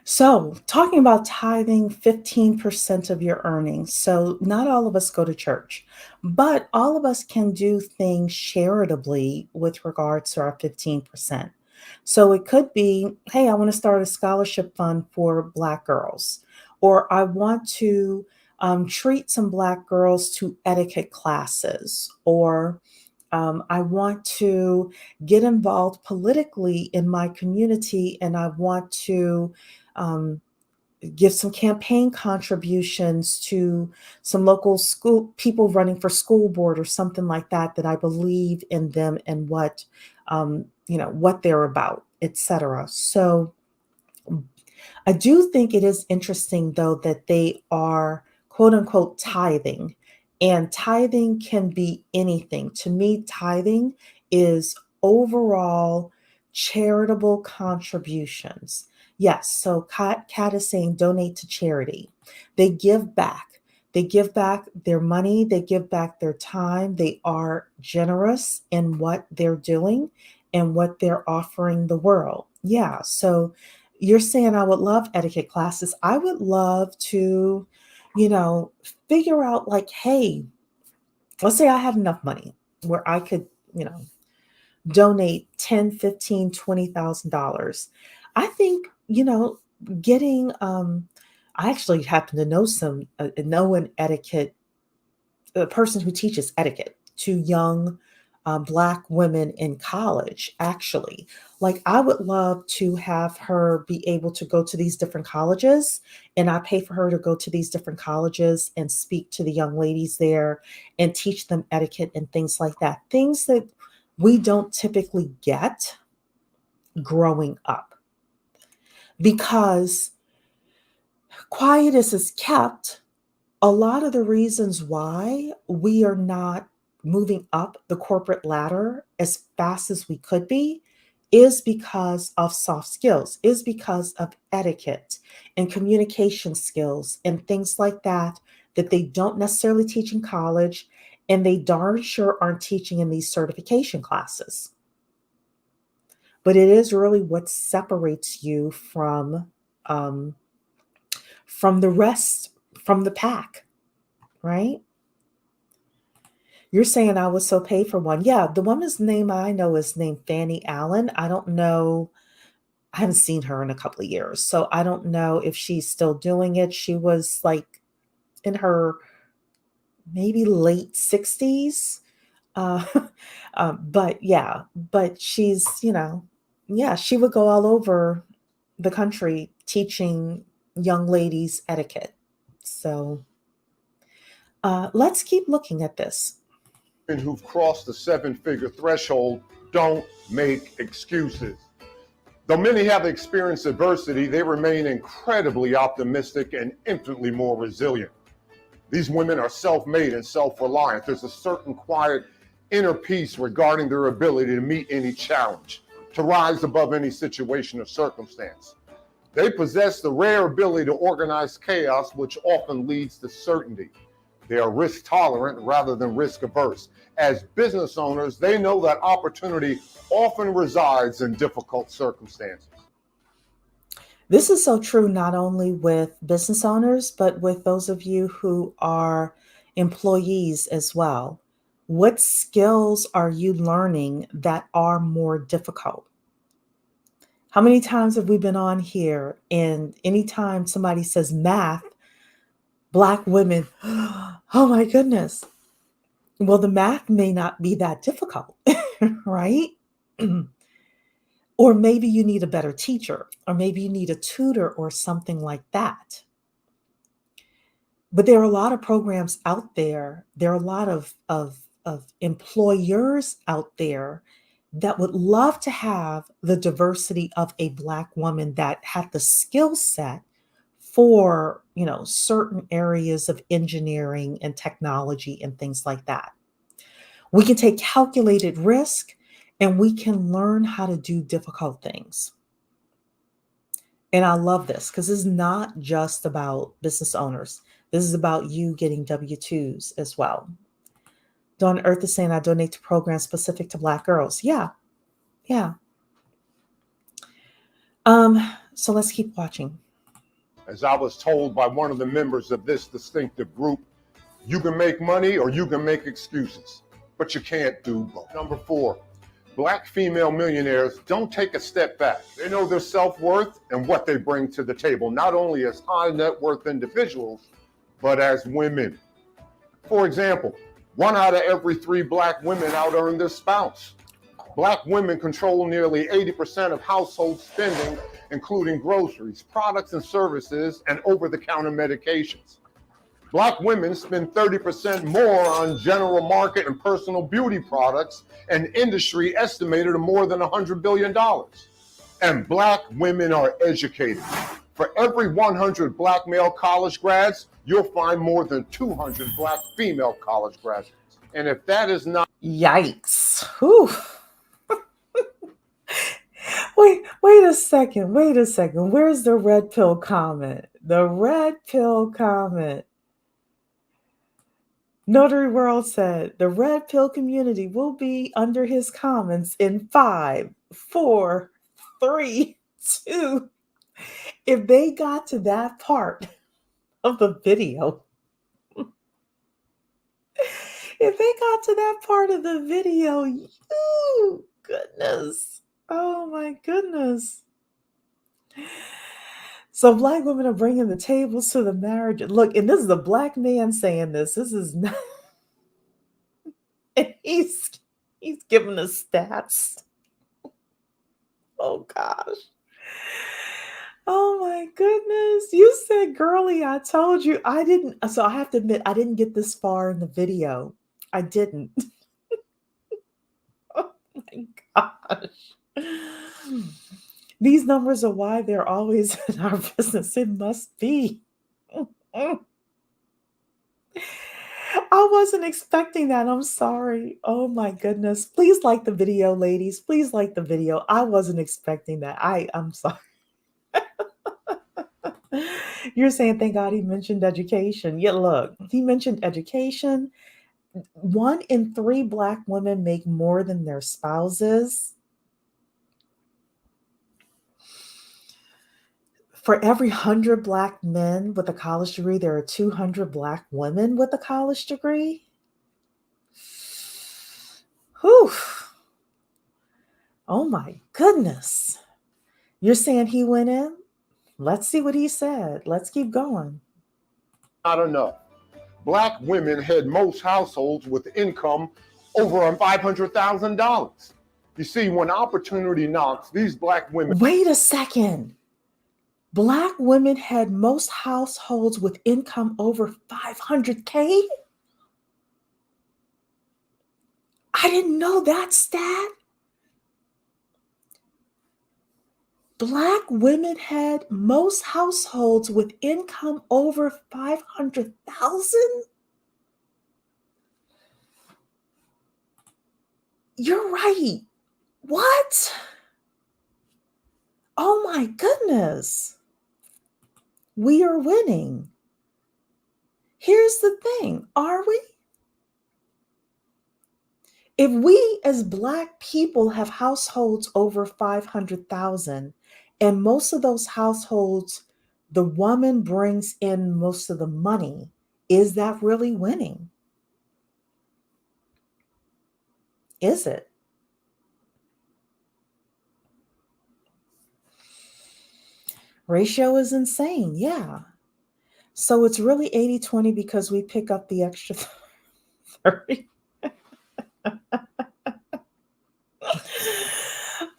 So, talking about tithing 15% of your earnings. So, not all of us go to church, but all of us can do things charitably with regards to our 15%. So, it could be, hey, I want to start a scholarship fund for Black girls, or I want to treat some Black girls to etiquette classes, or I want to get involved politically in my community and I want to um, give some campaign contributions to some local school people running for school board or something like that, that I believe in them and what, what they're about, etc. So I do think it is interesting, though, that they are quote unquote tithing, and tithing can be anything. To me, tithing is overall charitable contributions. Yes, so Kat is saying donate to charity. They give back. They give back their money, they give back their time. They are generous in what they're doing and what they're offering the world. Yeah, so you're saying I would love etiquette classes. I would love to, you know, figure out like, hey, let's say I had enough money where I could, you know, donate 10, 15, $20,000. I think, getting I actually happen to know know an etiquette a person who teaches etiquette to young Black women in college, actually. Like, I would love to have her be able to go to these different colleges, and I pay for her to go to these different colleges and speak to the young ladies there and teach them etiquette and things like that. Things that we don't typically get growing up because quiet as is kept. A lot of the reasons why we are not moving up the corporate ladder as fast as we could be is because of soft skills, is because of etiquette and communication skills and things like that, that they don't necessarily teach in college and they darn sure aren't teaching in these certification classes. But it is really what separates you um, from the rest, from the pack, right? You're saying I would so pay for one. Yeah, the woman's name I know is named Fanny Allen. I don't know. I haven't seen her in a couple of years. So I don't know if she's still doing it. She was like in her maybe late 60s. Uh, but yeah, but she's, yeah, she would go all over the country teaching young ladies etiquette. So let's keep looking at this. Who've crossed the 7-figure threshold don't make excuses. Though many have experienced adversity, they remain incredibly optimistic and infinitely more resilient. These women are self-made and self-reliant. There's a certain quiet inner peace regarding their ability to meet any challenge, to rise above any situation or circumstance. They possess the rare ability to organize chaos, which often leads to certainty. They are risk tolerant rather than risk averse. As business owners, they know that opportunity often resides in difficult circumstances. This is so true not only with business owners, but with those of you who are employees as well. What skills are you learning that are more difficult? How many times have we been on here and anytime somebody says math, Black women, oh my goodness. Well, the math may not be that difficult, right? Or maybe you need a better teacher, or maybe you need a tutor or something like that. But there are a lot of programs out there. There are a lot of employers out there that would love to have the diversity of a Black woman that had the skill set for, certain areas of engineering and technology and things like that. We can take calculated risk and we can learn how to do difficult things. And I love this because it's not just about business owners. This is about you getting W-2s as well. Dawn Earth is saying I donate to programs specific to Black girls. Yeah. So let's keep watching. As I was told by one of the members of this distinctive group, you can make money or you can make excuses, but you can't do both. Number 4, Black female millionaires don't take a step back. They know their self-worth and what they bring to the table, not only as high net worth individuals, but as women. For example, 1 out of every 3 Black women out-earn their spouse. Black women control nearly 80% of household spending, including groceries, products and services, and over-the-counter medications. Black women spend 30% more on general market and personal beauty products, an industry estimated at more than $100 billion. And Black women are educated. For every 100 Black male college grads, you'll find more than 200 Black female college graduates. And if that is not... Yikes. Whew. Wait a second. Where's the red pill comment? The red pill comment. Notary World said the red pill community will be under his comments in 5, 4, 3, 2. If they got to that part of the video, you goodness. Oh my goodness. So Black women are bringing the tables to the marriage. Look, and this is a Black man saying this. This is not. And he's giving the stats. Oh gosh. Oh my goodness. You said, girly, I told you. I didn't. So I have to admit, I didn't get this far in the video. I didn't. Oh my gosh. These numbers are why they're always in our business. It must be. I wasn't expecting that. I'm sorry. Oh my goodness. Please like the video, ladies. Please like the video. I wasn't expecting that. I'm sorry. You're saying, thank God he mentioned education. Yeah, look, he mentioned education. 1 in 3 Black women make more than their spouses. For every 100 Black men with a college degree, there are 200 Black women with a college degree. Whew. Oh my goodness. You're saying he went in? Let's see what he said. Let's keep going. Not enough. Black women head most households with income over $500,000. You see, when opportunity knocks, these Black women... Wait a second. Black women had most households with income over 500K? I didn't know that stat. Black women had most households with income over 500,000. You're right. What? Oh my goodness. We are winning. Here's the thing, are we? If we as Black people have households over 500,000, and most of those households, the woman brings in most of the money, is that really winning? Is it? Ratio is insane. Yeah. So it's really 80-20 because we pick up the extra 30.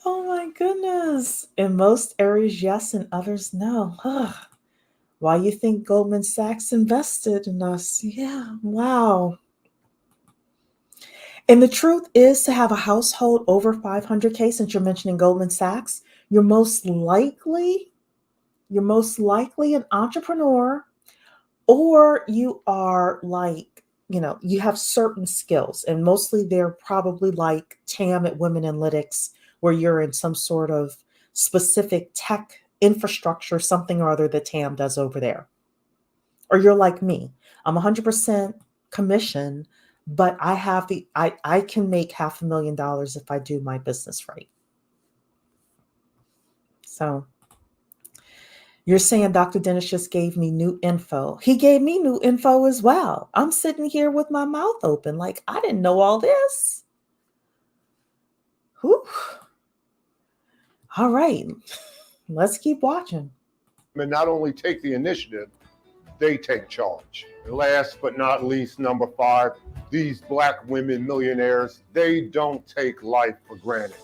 Oh my goodness. In most areas, yes, in others, no. Ugh. Why you think Goldman Sachs invested in us? Yeah, wow. And the truth is, to have a household over 500K, since you're mentioning Goldman Sachs, you're most likely an entrepreneur, or you are like, you have certain skills, and mostly they're probably like TAM at Women Analytics, where you're in some sort of specific tech infrastructure, something or other that TAM does over there. Or you're like me. I'm 100% commission, but I can make $500,000 if I do my business right. So you're saying Dr. Dennis just gave me new info. He gave me new info as well. I'm sitting here with my mouth open like I didn't know all this. Whew. All right, let's keep watching. And not only take the initiative, they take charge. And last but not least, number 5, these Black women millionaires, they don't take life for granted.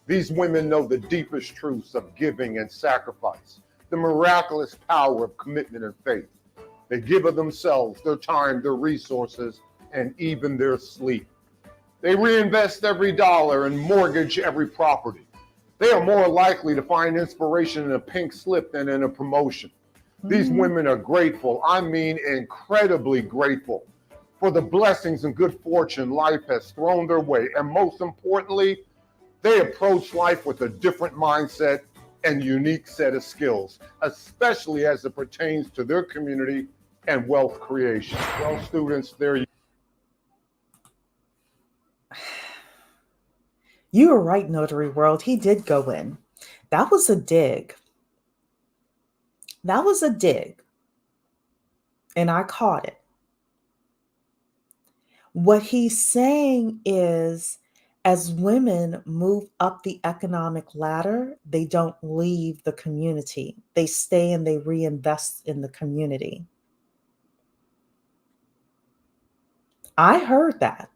These women know the deepest truths of giving and sacrifice, the miraculous power of commitment and faith. They give of themselves, their time, their resources, and even their sleep. They reinvest every dollar and mortgage every property. They are more likely to find inspiration in a pink slip than in a promotion. These women are grateful, I mean incredibly grateful, for the blessings and good fortune life has thrown their way. And most importantly, they approach life with a different mindset and unique set of skills, especially as it pertains to their community and wealth creation. Well, students, there You were right, Notary World. He did go in. That was a dig. That was a dig. And I caught it. What he's saying is, as women move up the economic ladder, they don't leave the community. They stay and they reinvest in the community. I heard that.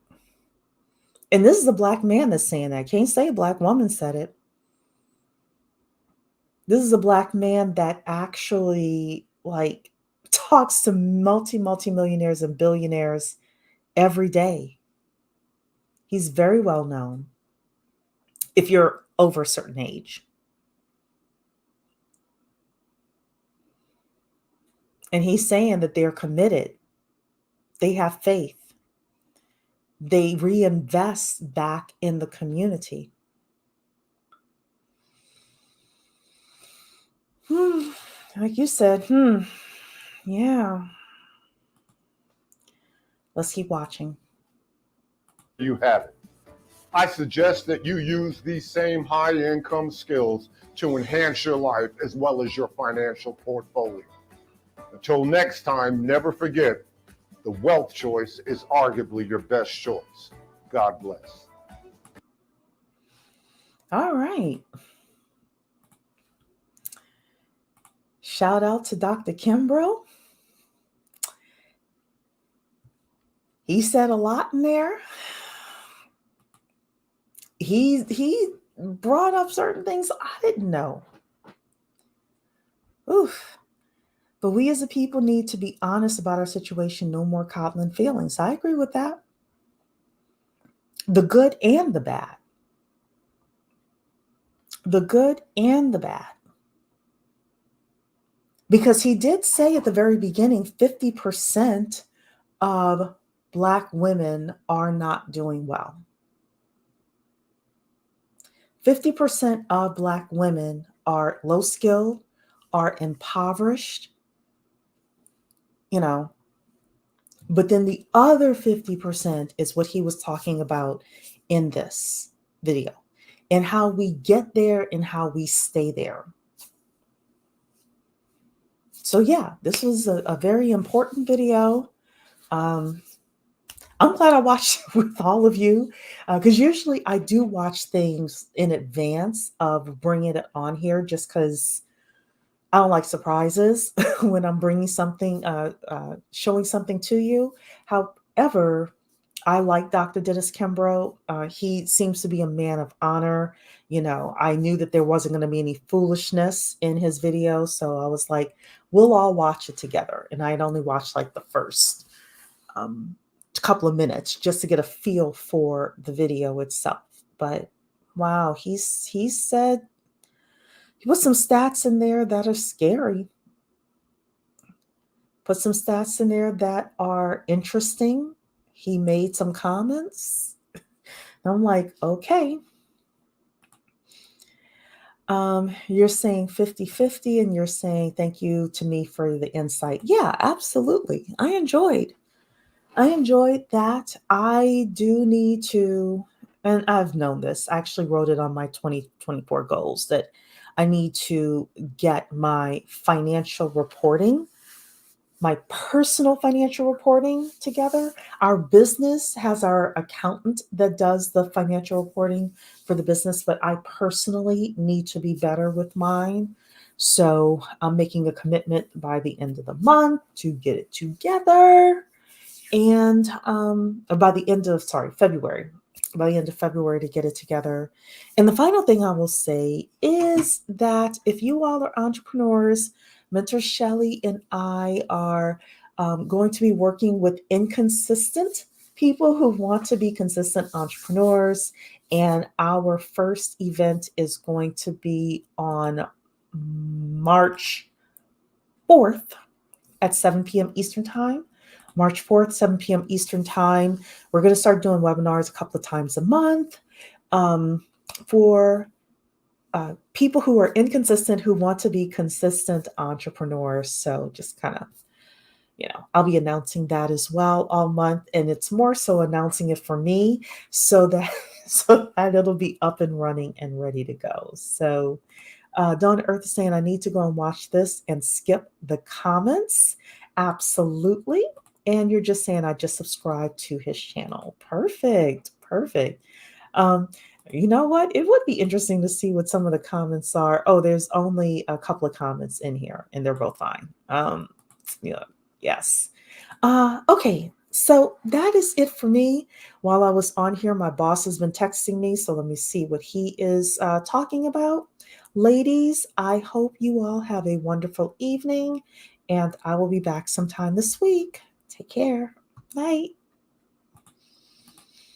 And this is a Black man that's saying that. I can't say a Black woman said it. This is a Black man that actually talks to multi-millionaires and billionaires every day. He's very well known if you're over a certain age. And he's saying that they're committed. They have faith. They reinvest back in the community. Like you said, yeah. Let's keep watching. you have it. I suggest that you use these same high income skills to enhance your life as well as your financial portfolio. Until next time, never forget, the wealth choice is arguably your best choice. God bless. All right. Shout out to Dr. Kimbro. He said a lot in there. He brought up certain things I didn't know. Oof. But we as a people need to be honest about our situation. No more coddling feelings. I agree with that. The good and the bad. the good and the bad. Because he did say at the very beginning, 50% of Black women are not doing well. 50% of Black women are low skilled, are impoverished, you know. But then the other 50% is what he was talking about in this video, and how we get there and how we stay there. So yeah, this was a very important video. I'm glad I watched it with all of you, because usually I do watch things in advance of bringing it on here, just because I don't like surprises when I'm bringing something, showing something to you. However, I like Dr. Dennis Kimbro. He seems to be a man of honor. I knew that there wasn't going to be any foolishness in his video. So I was like, we'll all watch it together. And I had only watched like the first couple of minutes just to get a feel for the video itself. But wow, he said, he put some stats in there that are scary. Put some stats in there that are interesting. He made some comments. I'm like, okay. You're saying 50-50, and you're saying thank you to me for the insight. Yeah, absolutely. I enjoyed that. I do need to, and I've known this, I actually wrote it on my 2024 goals, that I need to get my financial reporting, my personal financial reporting together. Our business has our accountant that does the financial reporting for the business, but I personally need to be better with mine. So I'm making a commitment by the end of the month to get it together. And by the end of, February, by the end of February to get it together. And the final thing I will say is that if you all are entrepreneurs, Mentor Shelley and I are going to be working with inconsistent people who want to be consistent entrepreneurs. And our first event is going to be on March 4th at 7 p.m. Eastern Time. March 4th, 7 p.m. Eastern Time. We're going to start doing webinars a couple of times a month for people who are inconsistent, who want to be consistent entrepreneurs. So just kind of, I'll be announcing that as well all month. And it's more so announcing it for me so that it'll be up and running and ready to go. So Dawn Earth is saying, I need to go and watch this and skip the comments. Absolutely. And you're just saying, I just subscribed to his channel. Perfect. You know what? It would be interesting to see what some of the comments are. Oh, there's only a couple of comments in here, and they're both fine. Yes. Okay. So that is it for me. While I was on here, my boss has been texting me. So let me see what he is talking about. Ladies, I hope you all have a wonderful evening, and I will be back sometime this week. Take care. Night.